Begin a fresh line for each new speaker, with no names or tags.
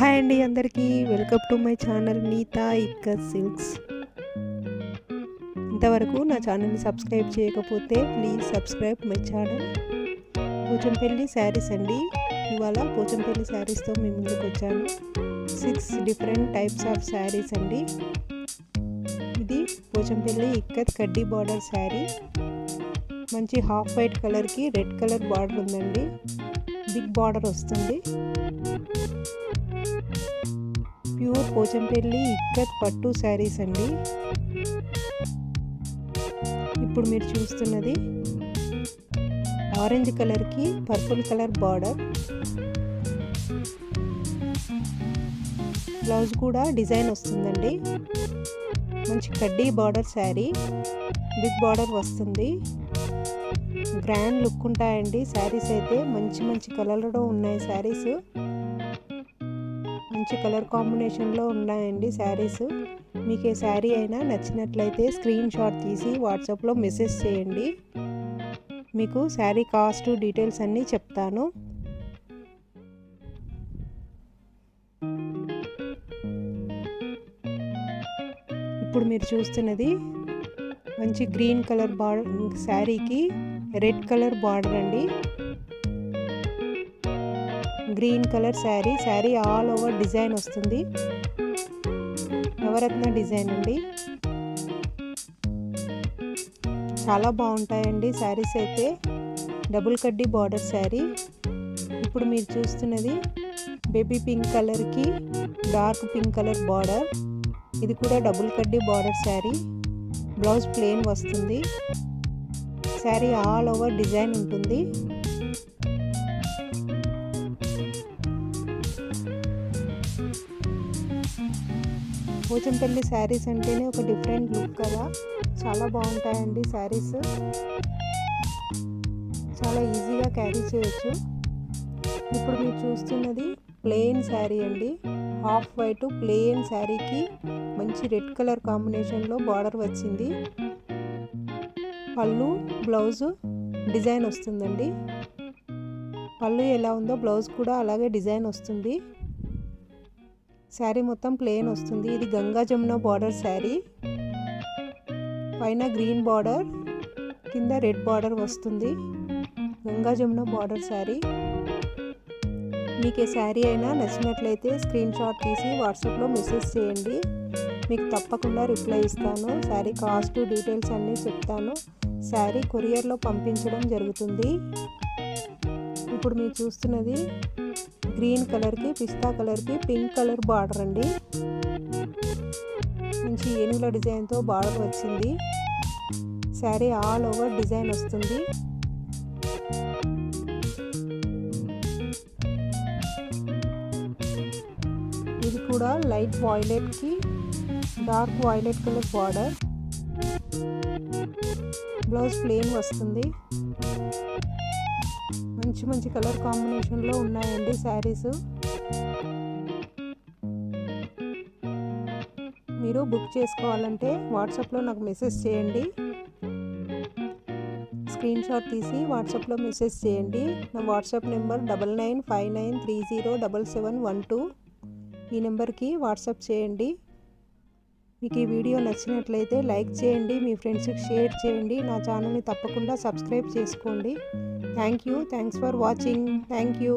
Hi అండి అందరికీ welcome to my channel Neeta Ikkat silks. ఇంతవరకు నా ఛానల్ని సబ్స్క్రైబ్ చేయకపోతే please subscribe my channel. Pochampally sarees అండి. ఇవాళ పోచంపల్లి శారీస్తో మీ ముందుకు వచ్చాను. 6 డిఫరెంట్ టైప్స్ ఆఫ్ శారీస్ అండి. ఇది పోచంపల్లి ఇక్కత్ కడ్డీ బార్డర్ శారీ. మంచి హాఫ్ వైట్ కలర్కి రెడ్ కలర్ బార్డర్ ఉందండి. బిగ్ బార్డర్ వస్తుంది. ప్యూర్ పోచంపల్లి ఇక్కత్ పట్టు శారీస్ అండి. ఇప్పుడు మీరు చూస్తున్నది ఆరెంజ్ కలర్కి పర్పుల్ కలర్ బార్డర్. బ్లౌజ్ కూడా డిజైన్ వస్తుందండి. మంచి కడ్డీ బార్డర్ శారీ, బిగ్ బార్డర్ వస్తుంది. గ్రాండ్ లుక్ ఉంటాయండి శారీస్ అయితే. మంచి మంచి కలర్లో ఉన్నాయి శారీస్. మంచి కలర్ కాంబినేషన్లో ఉన్నాయండి శారీస్. మీకు ఏ శారీ అయినా నచ్చినట్లయితే స్క్రీన్ షాట్ తీసి వాట్సాప్లో మెసేజ్ చేయండి. మీకు శారీ కాస్ట్ డీటెయిల్స్ అన్నీ చెప్తాను. ఇప్పుడు మీరు చూస్తున్నది మంచి గ్రీన్ కలర్ బార్డర్ శారీకి రెడ్ కలర్ బార్డర్ అండి. Green colour sari all over design వస్తుంది. నవరత్న డిజైన్ అండి. చాలా బాగుంటాయండి శారీస్ అయితే. డబుల్ కడ్డీ బార్డర్ శారీ. ఇప్పుడు మీరు చూస్తున్నది బేబీ పింక్ కలర్కి డార్క్ పింక్ కలర్ బార్డర్. ఇది కూడా డబుల్ కడ్డీ బార్డర్ శారీ. బ్లౌజ్ ప్లెయిన్ వస్తుంది. శారీ ఆల్ ఓవర్ డిజైన్ ఉంటుంది. పోచంపల్లి శారీస్ అంటేనే ఒక డిఫరెంట్ లుక్ కదా. చాలా బాగుంటాయండి శారీస్. చాలా ఈజీగా క్యారీ చేయొచ్చు. ఇప్పుడు మీరు చూస్తున్నది ప్లెయిన్ శారీ అండి. హాఫ్ వైట్ ప్లెయిన్ శారీకి మంచి రెడ్ కలర్ కాంబినేషన్లో బార్డర్ వచ్చింది. పళ్ళు బ్లౌజు డిజైన్ వస్తుందండి. పళ్ళు ఎలా ఉందో బ్లౌజ్ కూడా అలాగే డిజైన్ వస్తుంది. శారీ మొత్తం ప్లెయిన్ వస్తుంది. ఇది గంగా జమున బార్డర్ శారీ. పైన గ్రీన్ బార్డర్, కింద రెడ్ బార్డర్ వస్తుంది. గంగా జమున బార్డర్ శారీ. మీకు ఏ శారీ అయినా నచ్చినట్లయితే స్క్రీన్ షాట్ తీసి వాట్సాప్లో మెసేజ్ చేయండి. మీకు తప్పకుండా రిప్లై ఇస్తాను. శారీ కాస్ట్ డీటెయిల్స్ అన్నీ చెప్తాను. శారీ కొరియర్లో పంపించడం జరుగుతుంది. ఇప్పుడు మీరు చూస్తున్నది గ్రీన్ కలర్కి పిస్తా కలర్కి పింక్ కలర్ బార్డర్ అండి. మంచి ఏనుగుల డిజైన్తో బార్డర్ వచ్చింది. శారీ ఆల్ ఓవర్ డిజైన్ వస్తుంది. ఇది కూడా లైట్ వాయిలెట్కి dark violet colour border. Blouse plain వస్తుంది. మంచి మంచి కలర్ కాంబినేషన్లో ఉన్నాయండి శారీస్. మీరు బుక్ చేసుకోవాలంటే వాట్సాప్లో నాకు మెసేజ్ చేయండి. స్క్రీన్ షాట్ తీసి వాట్సాప్లో మెసేజ్ చేయండి. నా వాట్సాప్ నెంబర్ 9959307712. ఈ నెంబర్కి వాట్సాప్ చేయండి. మీకు ఈ వీడియో నచ్చినట్లయితే లైక్ చేయండి, మీ ఫ్రెండ్స్కి షేర్ చేయండి. నా ఛానల్ని తప్పకుండా సబ్స్క్రైబ్ చేసుకోండి. Thanks for watching. Thank you.